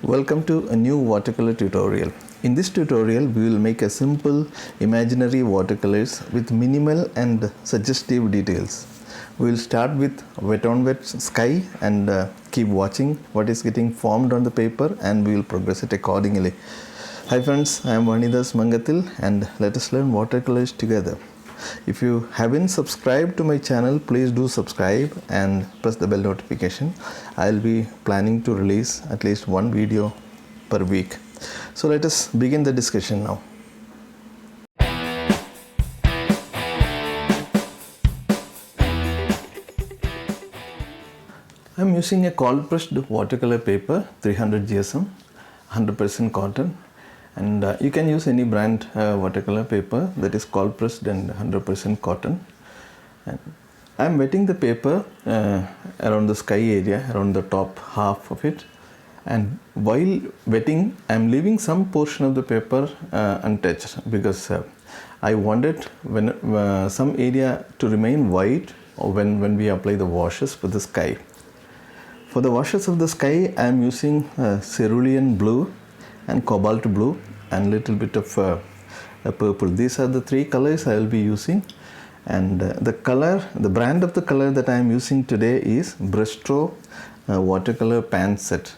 Welcome to a new watercolor tutorial. In this tutorial, we will make a simple imaginary watercolors with minimal and suggestive details. We will start with wet on wet sky and keep watching what is getting formed on the paper, and we will progress it accordingly. Hi friends, I am Vanidas Mangathil, and let us learn watercolors together. If you haven't subscribed to my channel, please do subscribe and press the bell notification. I'll be planning to release at least one video per week. So let us begin the discussion now. I'm using a cold pressed watercolor paper, 300 GSM, 100% cotton. And you can use any brand watercolor paper that is cold pressed and 100% cotton. And I'm wetting the paper around the sky area, around the top half of it. And while wetting, I'm leaving some portion of the paper untouched because I wanted some area to remain white when we apply the washes for the sky. For the washes of the sky, I'm using Cerulean blue and Cobalt blue and little bit of purple. These are the three colors I will be using, and the brand of the color that I am using today is Bristro watercolor pan set.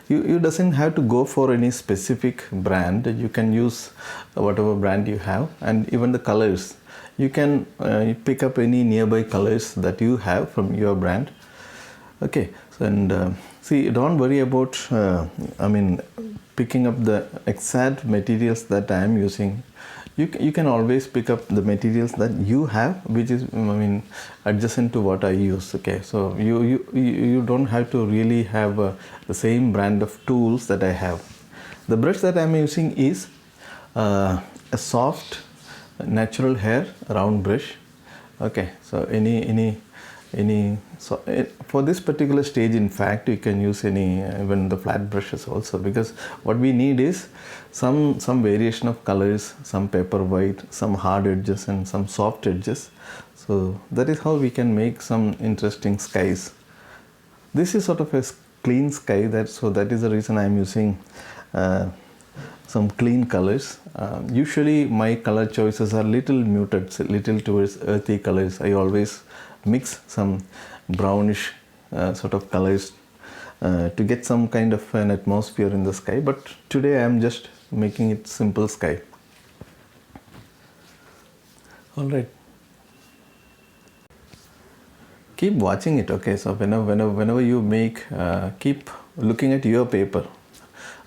You doesn't have to go for any specific brand. You can use whatever brand you have, and even the colors you can pick up any nearby colors that you have from your brand. Okay, so, and see, don't worry about picking up the exact materials that I am using. You can always pick up the materials that you have, which is adjacent to what I use. Okay, so you don't have to really have the same brand of tools that I have. The brush that I am using is a soft natural hair round brush. Okay, so for this particular stage, in fact, you can use even the flat brushes also, because what we need is some variation of colors, some paper white, some hard edges and some soft edges. So that is how we can make some interesting skies. This is sort of a clean sky, that is the reason I am using some clean colors. Usually my color choices are little muted, little towards earthy colors. I always mix some brownish sort of colors to get some kind of an atmosphere in the sky, but today I am just making it simple sky. Alright, keep watching it. Okay, so whenever you make, keep looking at your paper.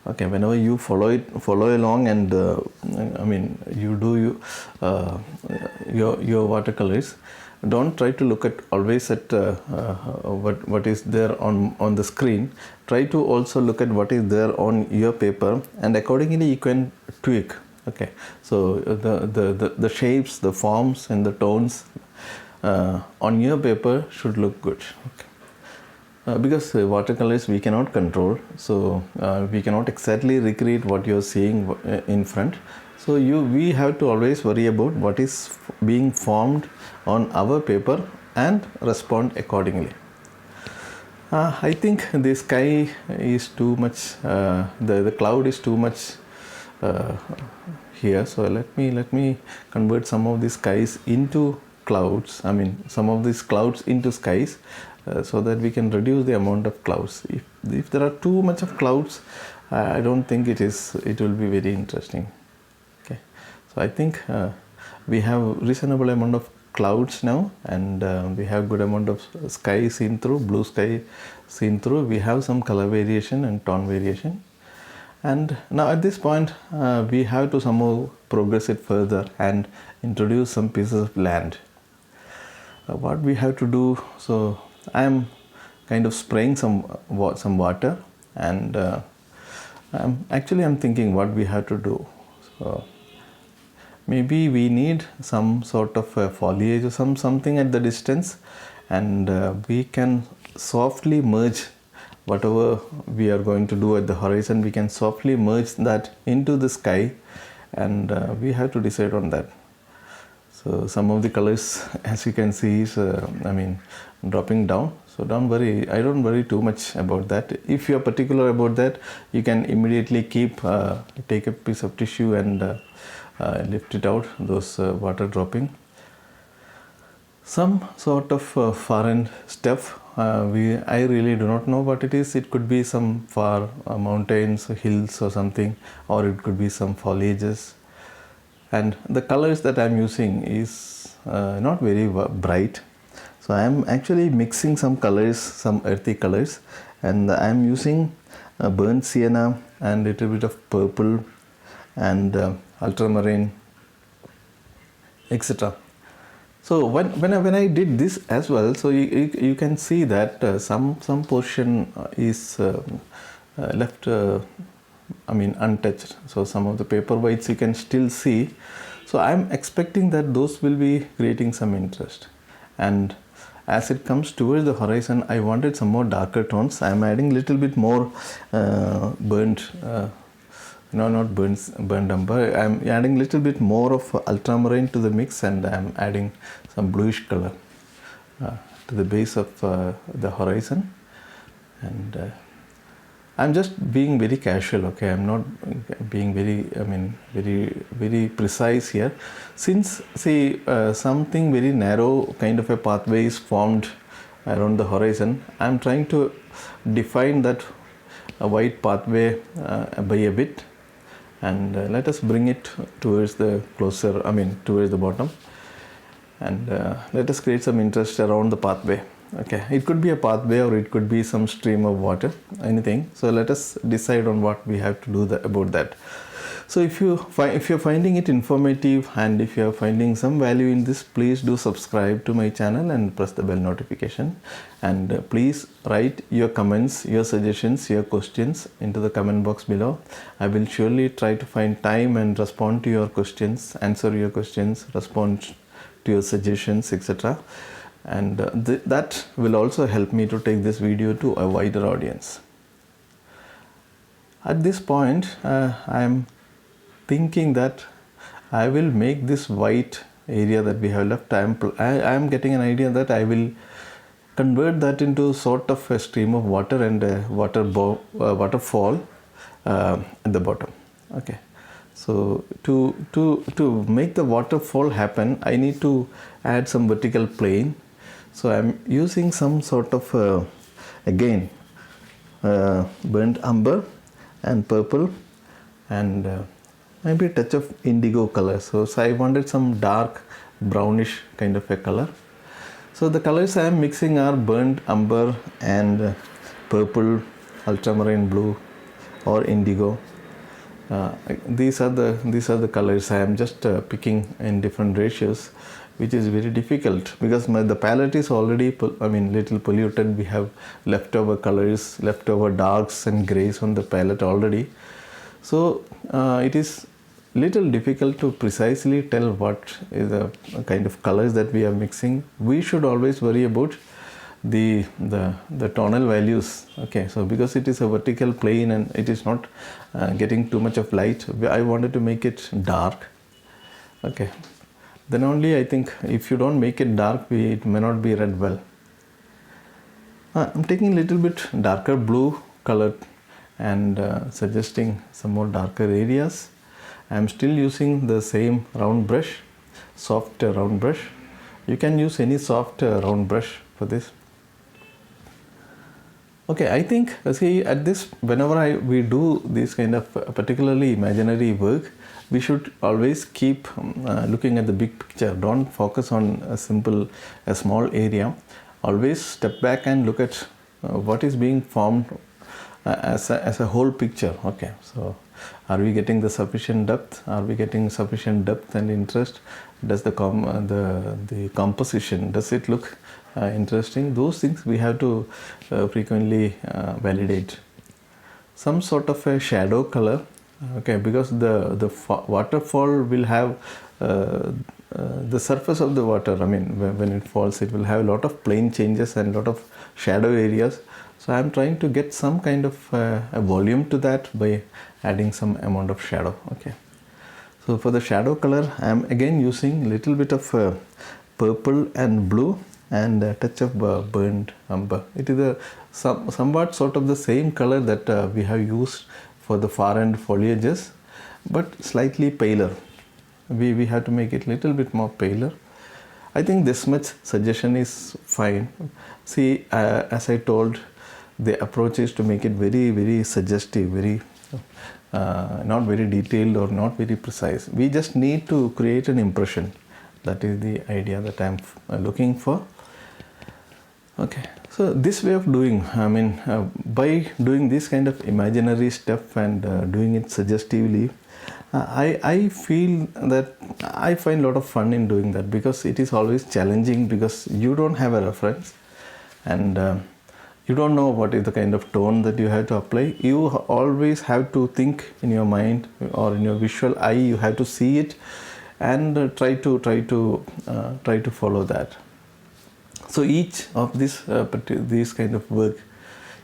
Okay, whenever you follow along, and you do your watercolors, don't try to look at always at what is there on the screen. Try to also look at what is there on your paper, and accordingly you can tweak. Okay, so the shapes, the forms and the tones on your paper should look good. Okay. Because watercolors we cannot control, so we cannot exactly recreate what you are seeing in front. So we have to always worry about what is being formed on our paper and respond accordingly. I think the sky is too much, the cloud is too much here. So let me convert some of these skies into clouds. Some of these clouds into skies, so that we can reduce the amount of clouds. If there are too much of clouds, I don't think it will be very interesting. Okay, so I think we have reasonable amount of clouds now, and we have good amount of sky seen through, blue sky seen through. We have some color variation and tone variation, and now at this point we have to somehow progress it further and introduce some pieces of land. What we have to do, so I am kind of spraying some water, and I'm thinking what we have to do. So maybe we need some sort of foliage or something at the distance, and we can softly merge whatever we are going to do at the horizon. We can softly merge that into the sky, and we have to decide on that. So So some of the colors, as you can see, is dropping down. So don't worry, I don't worry too much about that. If you are particular about that, you can immediately take a piece of tissue and lift it out, those water dropping. Some sort of foreign stuff, I really do not know what it is. It could be some far mountains, hills or something, or it could be some foliages. And the colors that I am using is not very bright. So I am actually mixing some colors, some earthy colors, and I am using burnt sienna and a little bit of purple and ultramarine, etc. So when I did this as well, so you can see that some portion is left untouched. So some of the paper whites you can still see. So I am expecting that those will be creating some interest. And as it comes towards the horizon, I wanted some more darker tones. I am adding little bit more burnt umber. I am adding little bit more of ultramarine to the mix, and I am adding some bluish color to the base of the horizon. And I'm just being very casual, okay? I'm not being very precise here. Since, see, something very narrow kind of a pathway is formed around the horizon, I'm trying to define that white pathway by a bit, and let us bring it towards the towards the bottom, and let us create some interest around the pathway. Okay, it could be a pathway or it could be some stream of water, anything. So let us decide on what we have to do about that. So if you're finding it informative and if you're finding some value in this, please do subscribe to my channel and press the bell notification. And please write your comments, your suggestions, your questions into the comment box below. I will surely try to find time and respond to your questions, answer your questions, respond to your suggestions, etc. And that will also help me to take this video to a wider audience. At this point, I am thinking that I will make this white area that we have left. I am getting an idea that I will convert that into sort of a stream of water and a waterfall at the bottom. Okay. So to make the waterfall happen, I need to add some vertical plane. So I am using some sort of again burnt umber and purple and maybe a touch of indigo color. So I wanted some dark brownish kind of a color. So the colors I am mixing are burnt umber and purple, ultramarine blue or indigo. These are the colors I am just picking in different ratios, which is very difficult because the palette is already little polluted. We have leftover colors, leftover darks and grays on the palette already. So it is little difficult to precisely tell what is the kind of colors that we are mixing. We should always worry about the tonal values. Okay, so because it is a vertical plane and it is not getting too much of light, I wanted to make it dark. Okay, then only I think if you don't make it dark, it may not be read well. I'm taking a little bit darker blue color and suggesting some more darker areas. I'm still using the same round brush, soft round brush. You can use any soft round brush for this. Okay, I think, see, at this, whenever we do this kind of particularly imaginary work, we should always keep looking at the big picture. Don't focus on a small area. Always step back and look at what is being formed as a whole picture. Okay, so are we getting the sufficient depth? Are we getting sufficient depth and interest? Does the composition, does it look interesting? Those things we have to frequently validate. Some sort of a shadow color, okay, because the waterfall will have the surface of the water. When it falls, it will have a lot of plane changes and a lot of shadow areas. So I am trying to get some kind of a volume to that by adding some amount of shadow. Okay, So for the shadow color, I am again using little bit of purple and blue and a touch of burnt umber. It is a somewhat sort of the same color that we have used for the far end foliages, but slightly paler. We have to make it little bit more paler. I think this much suggestion is fine. See, as I told, the approach is to make it very suggestive, very not very detailed or not very precise. We just need to create an impression. That is the idea that I am looking for. Okay, so this way of doing, I mean, by doing this kind of imaginary stuff and doing it suggestively, I feel that I find a lot of fun in doing that, because it is always challenging, because you don't have a reference and you don't know what is the kind of tone that you have to apply. You always have to think in your mind or in your visual eye. You have to see it and try to follow that. So each of these kind of work,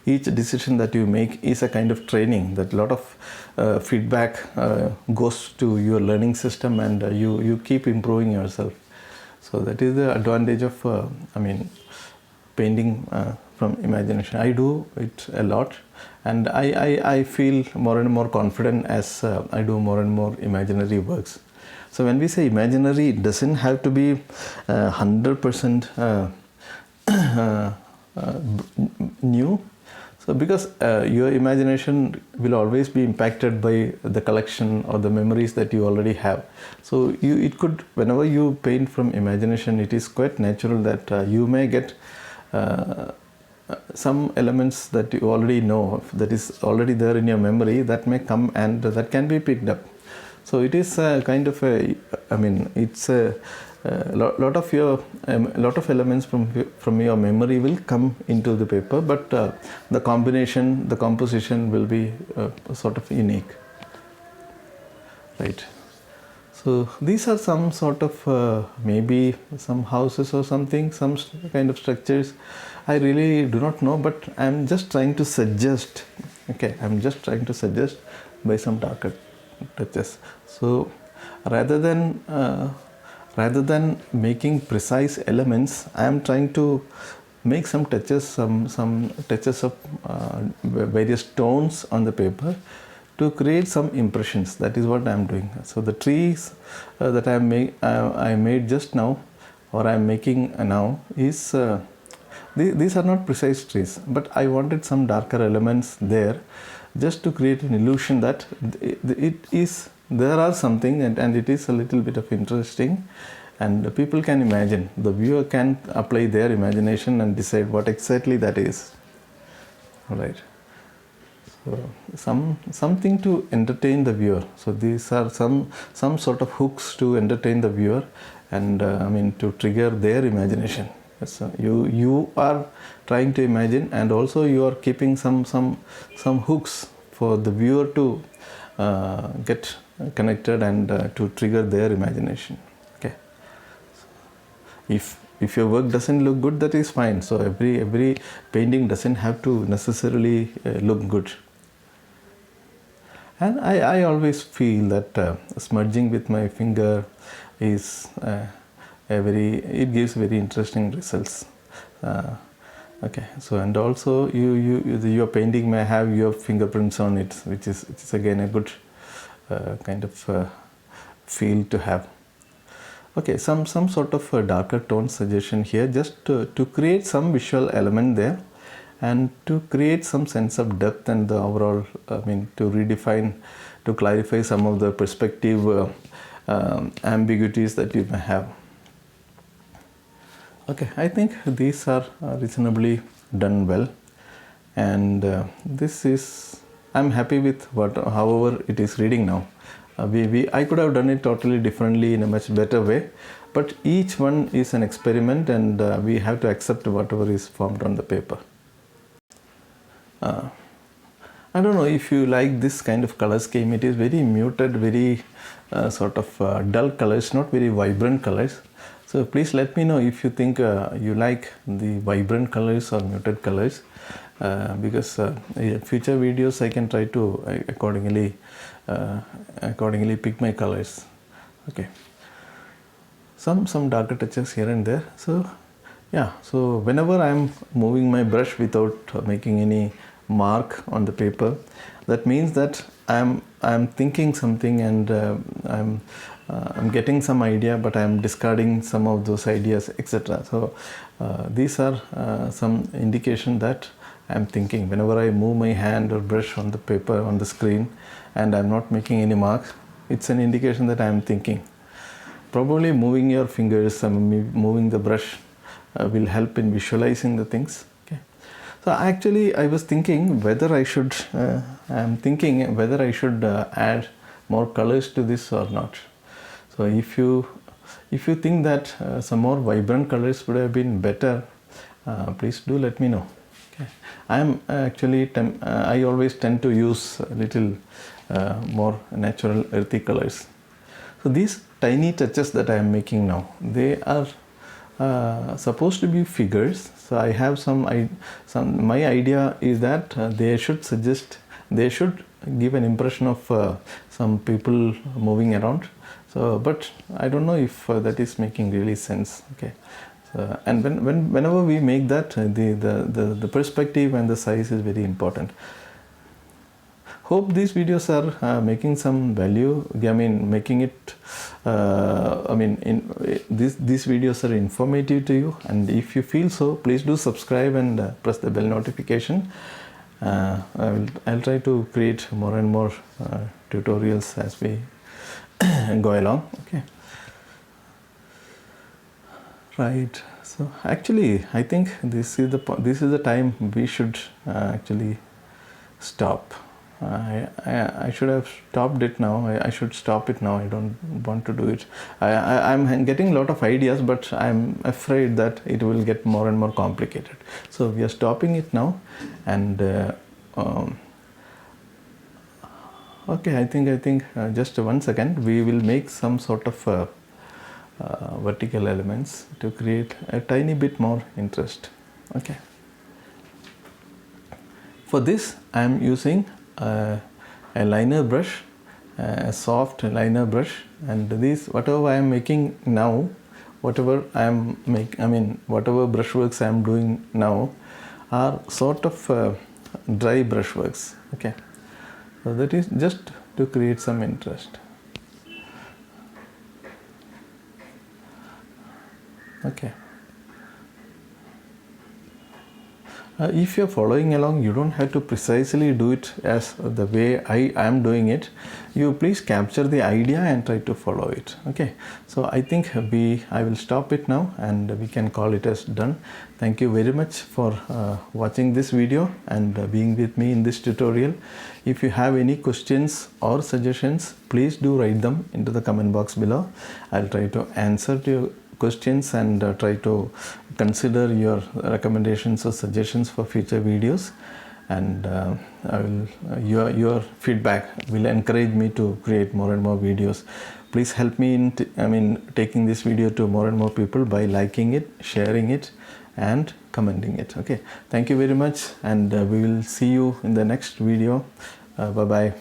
each decision that you make is a kind of training. That a lot of feedback goes to your learning system, and you keep improving yourself. So that is the advantage of painting from imagination. I do it a lot, and I feel more and more confident as I do more and more imaginary works. So when we say imaginary, it doesn't have to be 100% new. So because your imagination will always be impacted by the collection or the memories that you already have. So it could, whenever you paint from imagination, it is quite natural that you may get some elements that you already know, that is already there in your memory, that may come and that can be picked up. So it is kind of a, it's a lot of elements from your memory will come into the paper, but the combination, the composition will be sort of unique, right? So these are some sort of maybe some houses or something, some kind of structures. I really do not know, but I am just trying to suggest. Okay, I am just trying to suggest by some darker touches. So rather than making precise elements, I am trying to make some touches, some touches of various tones on the paper to create some impressions. That is what I am doing. So the trees that I made just now, or I am making now, is these are not precise trees, but I wanted some darker elements there, just to create an illusion that there are something, and it is a little bit of interesting, and people can imagine. The viewer can apply their imagination and decide what exactly that is. All right. So something to entertain the viewer. So these are some sort of hooks to entertain the viewer, and to trigger their imagination. So you are trying to imagine, and also you are keeping some hooks for the viewer to get connected and to trigger their imagination. Okay. If your work doesn't look good, that is fine. So every painting doesn't have to necessarily look good. And I always feel that smudging with my finger is it gives very interesting results. Okay, so and also your painting may have your fingerprints on it, which is again a good kind of feel to have. Okay, some sort of darker tone suggestion here, just to create some visual element there, and to create some sense of depth and the overall, to redefine, to clarify some of the perspective ambiguities that you may have. Okay, I think these are reasonably done well, and I'm happy with however it is reading now. I could have done it totally differently in a much better way, but each one is an experiment, and we have to accept whatever is formed on the paper. I don't know if you like this kind of color scheme. It is very muted, very sort of dull colors, not very vibrant colors. So please let me know if you think you like the vibrant colors or muted colors, because in future videos I can try to accordingly pick my colors. Okay, some darker touches here and there. So yeah, so whenever I'm moving my brush without making any mark on the paper, that means that I'm thinking something, and I'm getting some idea, but I'm discarding some of those ideas, etc. So these are some indication that I'm thinking. Whenever I move my hand or brush on the paper, on the screen, and I'm not making any marks, it's an indication that I'm thinking. Probably moving your fingers, moving the brush will help in visualizing the things. Okay. So actually I was thinking whether I should add more colors to this or not. So if you think that some more vibrant colors would have been better, please do let me know. Okay. I am actually I always tend to use a little more natural earthy colors. So these tiny touches that I am making now, they are supposed to be figures. So I have my idea is that they should give an impression of some people moving around. So but I don't know if that is making really sense. Okay. So, and whenever we make that, the perspective and the size is very important. Hope these videos are making some value. I mean, making it. These videos are informative to you, and if you feel so, please do subscribe and press the bell notification. I'll try to create more and more tutorials as we go along. Okay. Right. So actually, I think this is the time we should actually stop. I should have stopped it now. I should stop it now. I don't want to do it. I'm getting a lot of ideas, but I'm afraid that it will get more and more complicated. So we are stopping it now. And okay, I think just 1 second. We will make some sort of vertical elements to create a tiny bit more interest. Okay. For this, I am using a liner brush, a soft liner brush, and these whatever I am making now, whatever brushworks I am doing now are sort of dry brushworks. Okay, so that is just to create some interest. Okay. If you're following along, you don't have to precisely do it as the way I am doing it. You please capture the idea and try to follow it. Okay. So I think I will stop it now, and we can call it as done. Thank you very much for watching this video and being with me in this tutorial. If you have any questions or suggestions, please do write them into the comment box below. I'll try to answer to your questions and try to consider your recommendations or suggestions for future videos, and your feedback will encourage me to create more and more videos. Please help me in taking this video to more and more people by liking it, sharing it, and commenting it. Okay, thank you very much, and we will see you in the next video. Bye bye.